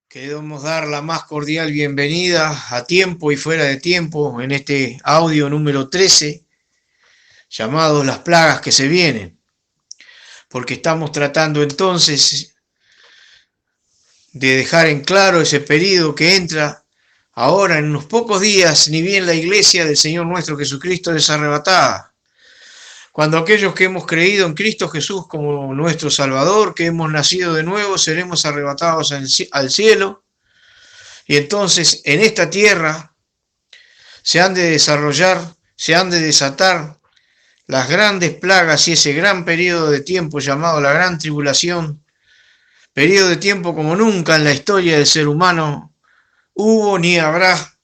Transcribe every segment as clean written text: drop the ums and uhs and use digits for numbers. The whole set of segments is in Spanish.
Queremos dar la más cordial bienvenida a tiempo y fuera de tiempo en este audio número 13, llamado Las plagas que se vienen, porque estamos tratando entonces de dejar en claro ese período que entra ahora en unos pocos días, ni bien la iglesia del Señor nuestro Jesucristo es arrebatada. Cuando aquellos que hemos creído en Cristo Jesús como nuestro Salvador, que hemos nacido de nuevo, seremos arrebatados al cielo. Y entonces en esta tierra se han de desarrollar, se han de desatar las grandes plagas y ese gran periodo de tiempo llamado la Gran Tribulación, periodo de tiempo como nunca en la historia del ser humano hubo ni habrá,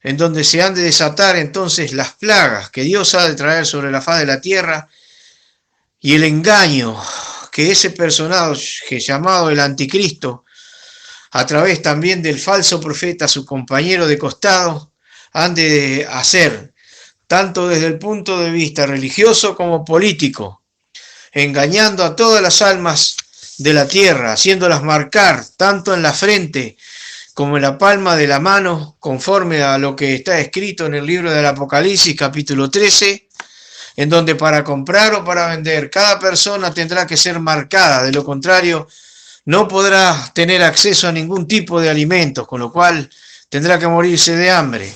en donde se han de desatar entonces las plagas que Dios ha de traer sobre la faz de la tierra y el engaño que ese personaje llamado el Anticristo, a través también del falso profeta, su compañero de costado, han de hacer, tanto desde el punto de vista religioso como político, engañando a todas las almas de la tierra, haciéndolas marcar tanto en la frente como en la palma de la mano, conforme a lo que está escrito en el libro del Apocalipsis, capítulo 13, en donde para comprar o para vender, cada persona tendrá que ser marcada, de lo contrario, no podrá tener acceso a ningún tipo de alimentos, con lo cual tendrá que morirse de hambre.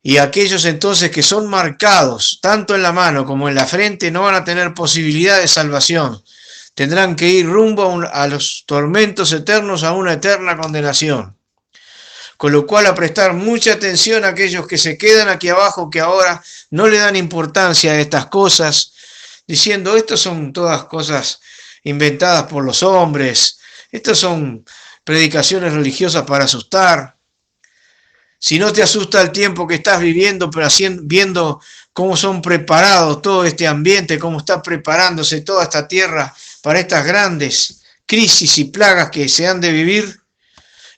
Y aquellos entonces que son marcados, tanto en la mano como en la frente, no van a tener posibilidad de salvación. Tendrán que ir rumbo a los tormentos eternos, a una eterna condenación. Con lo cual, a prestar mucha atención a aquellos que se quedan aquí abajo, que ahora no le dan importancia a estas cosas, diciendo, estas son todas cosas inventadas por los hombres, estas son predicaciones religiosas para asustar. Si no te asusta el tiempo que estás viviendo, pero viendo cómo son preparados todo este ambiente, cómo está preparándose toda esta tierra para estas grandes crisis y plagas que se han de vivir,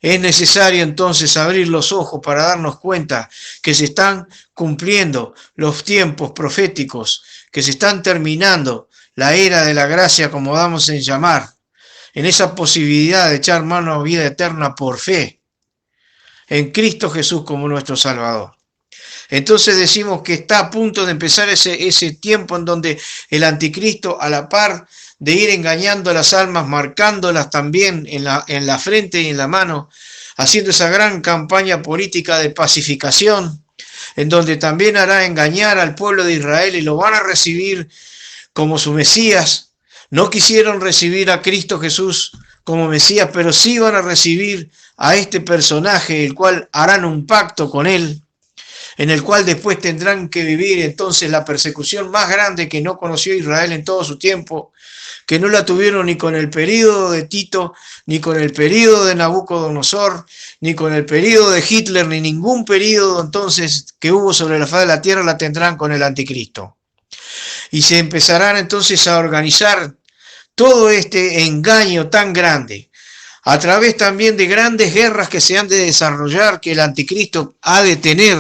es necesario entonces abrir los ojos para darnos cuenta que se están cumpliendo los tiempos proféticos, que se están terminando la era de la gracia, como damos en llamar, en esa posibilidad de echar mano a vida eterna por fe en Cristo Jesús como nuestro Salvador. Entonces decimos que está a punto de empezar ese tiempo en donde el Anticristo, a la par de ir engañando a las almas, marcándolas también en la frente y en la mano, haciendo esa gran campaña política de pacificación, en donde también hará engañar al pueblo de Israel y lo van a recibir como su Mesías. No quisieron recibir a Cristo Jesús como Mesías, pero sí van a recibir a este personaje, el cual harán un pacto con él, en el cual después tendrán que vivir entonces la persecución más grande que no conoció Israel en todo su tiempo, que no la tuvieron ni con el período de Tito, ni con el período de Nabucodonosor, ni con el período de Hitler, ni ningún período entonces que hubo sobre la faz de la tierra la tendrán con el Anticristo. Y se empezarán entonces a organizar todo este engaño tan grande, a través también de grandes guerras que se han de desarrollar, que el Anticristo ha de tener,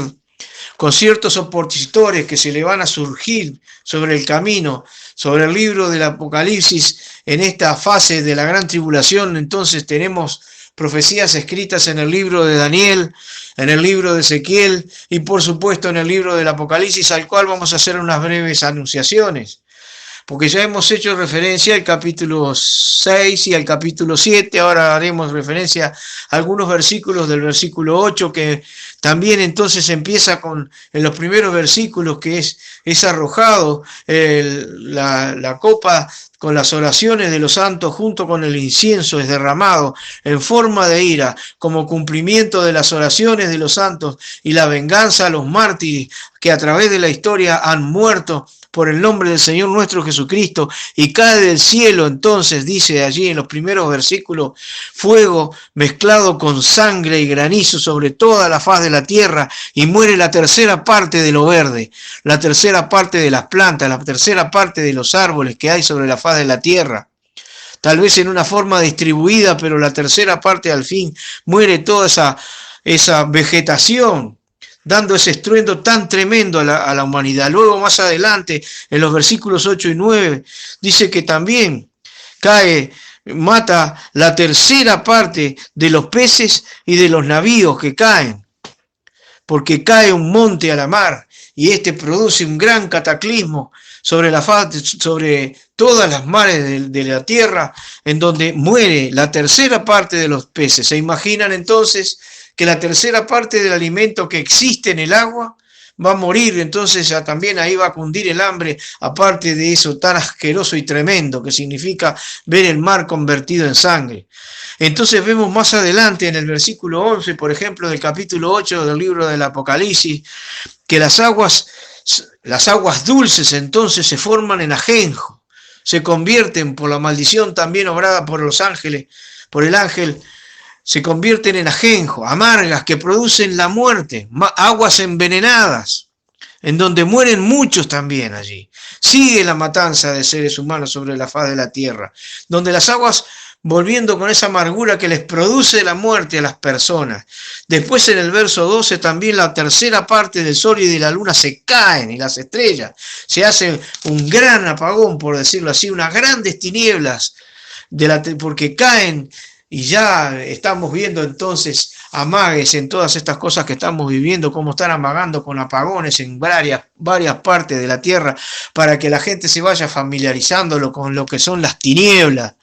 con ciertos opositores que se le van a surgir sobre el camino, sobre el libro del Apocalipsis, en esta fase de la gran tribulación. Entonces tenemos profecías escritas en el libro de Daniel, en el libro de Ezequiel y por supuesto en el libro del Apocalipsis, al cual vamos a hacer unas breves anunciaciones, porque ya hemos hecho referencia al capítulo 6 y al capítulo 7, ahora haremos referencia a algunos versículos del versículo 8, que también entonces empieza en los primeros versículos, que es arrojado la copa con las oraciones de los santos junto con el incienso es derramado en forma de ira como cumplimiento de las oraciones de los santos y la venganza a los mártires que a través de la historia han muerto por el nombre del Señor nuestro Jesucristo, y cae del cielo, entonces dice allí en los primeros versículos, fuego mezclado con sangre y granizo sobre toda la faz de la tierra, y muere la tercera parte de lo verde, la tercera parte de las plantas, la tercera parte de los árboles que hay sobre la faz de la tierra. Tal vez en una forma distribuida, pero la tercera parte al fin muere toda esa vegetación, dando ese estruendo tan tremendo a la humanidad. Luego más adelante, en los versículos 8 y 9, dice que también mata la tercera parte de los peces y de los navíos que caen, porque cae un monte a la mar, y este produce un gran cataclismo sobre todas las mares de la tierra, en donde muere la tercera parte de los peces. ¿Se imaginan entonces que la tercera parte del alimento que existe en el agua va a morir? Entonces ya también ahí va a cundir el hambre, aparte de eso tan asqueroso y tremendo que significa ver el mar convertido en sangre. Entonces vemos más adelante en el versículo 11, por ejemplo, del capítulo 8 del libro del Apocalipsis, que las aguas dulces entonces se forman en ajenjo, se convierten por la maldición también obrada por los ángeles, por el ángel, se convierten en ajenjo, amargas, que producen la muerte, aguas envenenadas, en donde mueren muchos también allí. Sigue la matanza de seres humanos sobre la faz de la tierra, donde las aguas, volviendo con esa amargura que les produce la muerte a las personas. Después en el verso 12 también la tercera parte del sol y de la luna se caen, y las estrellas. Se hace un gran apagón, por decirlo así, unas grandes tinieblas, porque caen. Y ya estamos viendo entonces amagues en todas estas cosas que estamos viviendo, cómo están amagando con apagones en varias partes de la tierra, para que la gente se vaya familiarizándolo con lo que son las tinieblas,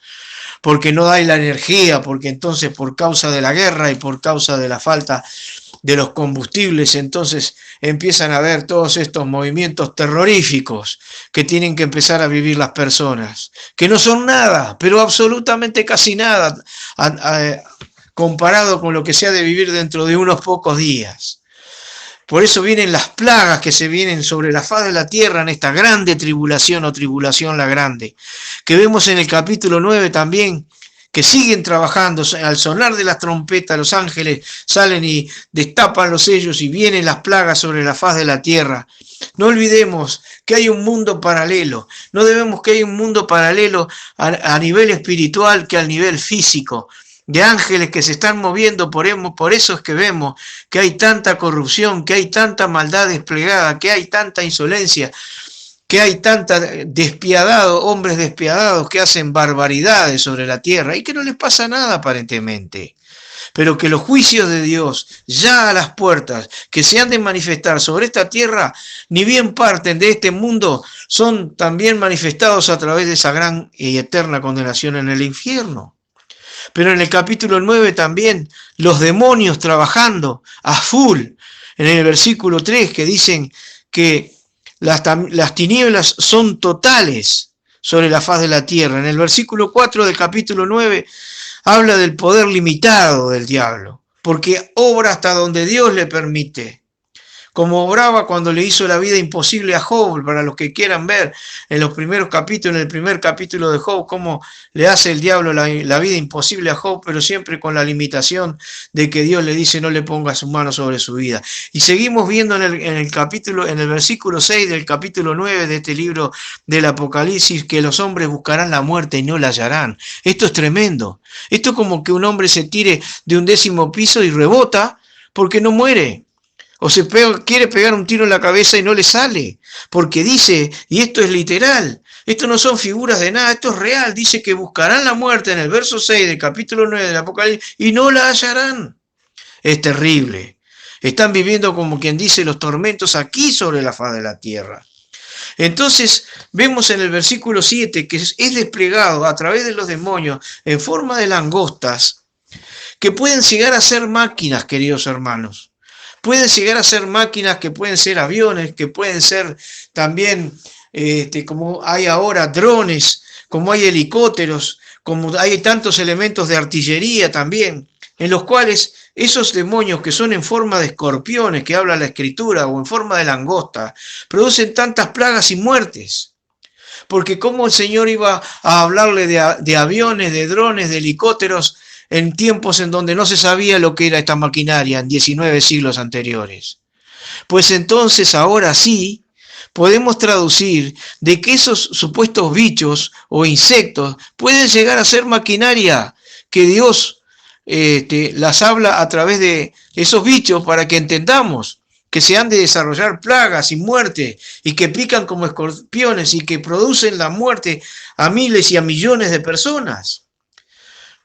porque no hay la energía, porque entonces por causa de la guerra y por causa de la falta de los combustibles, entonces empiezan a haber todos estos movimientos terroríficos que tienen que empezar a vivir las personas, que no son nada, pero absolutamente casi nada, comparado con lo que se ha de vivir dentro de unos pocos días. Por eso vienen las plagas que se vienen sobre la faz de la tierra en esta grande tribulación o tribulación la grande, que vemos en el capítulo 9 también, que siguen trabajando. Al sonar de las trompetas los ángeles salen y destapan los sellos y vienen las plagas sobre la faz de la tierra. No olvidemos que hay un mundo paralelo, no debemos que hay un mundo paralelo a nivel espiritual que al nivel físico, de ángeles que se están moviendo, por eso es que vemos que hay tanta corrupción, que hay tanta maldad desplegada, que hay tanta insolencia, que hay hombres despiadados que hacen barbaridades sobre la tierra y que no les pasa nada aparentemente. Pero que los juicios de Dios, ya a las puertas, que se han de manifestar sobre esta tierra, ni bien parten de este mundo, son también manifestados a través de esa gran y eterna condenación en el infierno. Pero en el capítulo 9 también los demonios trabajando a full, en el versículo 3, que dicen que las tinieblas son totales sobre la faz de la tierra. En el versículo 4 del capítulo 9 habla del poder limitado del diablo, porque obra hasta donde Dios le permite, como obraba cuando le hizo la vida imposible a Job. Para los que quieran ver en los primeros capítulos, en el primer capítulo de Job, cómo le hace el diablo la vida imposible a Job, pero siempre con la limitación de que Dios le dice no le ponga su mano sobre su vida. Y seguimos viendo en el versículo 6 del capítulo 9 de este libro del Apocalipsis, que los hombres buscarán la muerte y no la hallarán. Esto es tremendo. Esto es como que un hombre se tire de un 10º piso y rebota porque no muere. O quiere pegar un tiro en la cabeza y no le sale, porque dice, y esto es literal, esto no son figuras de nada, esto es real, dice que buscarán la muerte en el verso 6 del capítulo 9 del Apocalipsis y no la hallarán. Es terrible. Están viviendo, como quien dice, los tormentos aquí sobre la faz de la tierra. Entonces vemos en el versículo 7 que es desplegado a través de los demonios en forma de langostas, que pueden llegar a ser máquinas, queridos hermanos. Pueden llegar a ser máquinas, que pueden ser aviones, que pueden ser también como hay ahora drones, como hay helicópteros, como hay tantos elementos de artillería también, en los cuales esos demonios que son en forma de escorpiones, que habla la Escritura, o en forma de langosta, producen tantas plagas y muertes. Porque cómo el Señor iba a hablarle de aviones, de drones, de helicópteros, en tiempos en donde no se sabía lo que era esta maquinaria, en 19 siglos anteriores. Pues entonces ahora sí podemos traducir de que esos supuestos bichos o insectos pueden llegar a ser maquinaria que Dios las habla a través de esos bichos para que entendamos que se han de desarrollar plagas y muerte y que pican como escorpiones y que producen la muerte a miles y a millones de personas.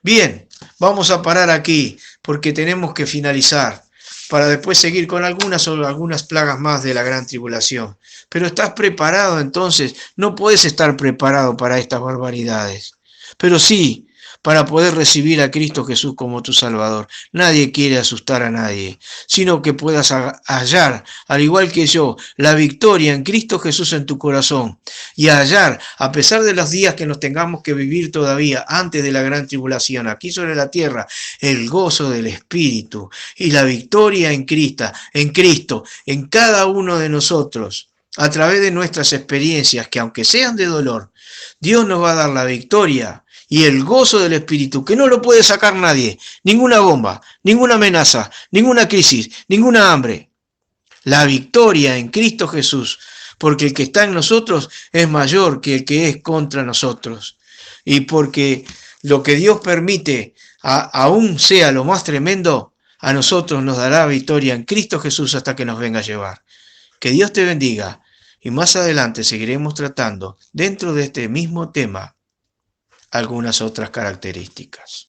Bien, vamos a parar aquí porque tenemos que finalizar para después seguir con algunas plagas más de la gran tribulación. Pero ¿estás preparado entonces? No puedes estar preparado para estas barbaridades, pero sí para poder recibir a Cristo Jesús como tu Salvador. Nadie quiere asustar a nadie, sino que puedas hallar, al igual que yo, la victoria en Cristo Jesús en tu corazón y hallar, a pesar de los días que nos tengamos que vivir todavía antes de la gran tribulación aquí sobre la tierra, el gozo del Espíritu y la victoria en Cristo, en cada uno de nosotros, a través de nuestras experiencias, que aunque sean de dolor, Dios nos va a dar la victoria y el gozo del Espíritu, que no lo puede sacar nadie, ninguna bomba, ninguna amenaza, ninguna crisis, ninguna hambre. La victoria en Cristo Jesús, porque el que está en nosotros es mayor que el que es contra nosotros. Y porque lo que Dios permite, aún sea lo más tremendo, a nosotros nos dará victoria en Cristo Jesús hasta que nos venga a llevar. Que Dios te bendiga. Y más adelante seguiremos tratando, dentro de este mismo tema, algunas otras características.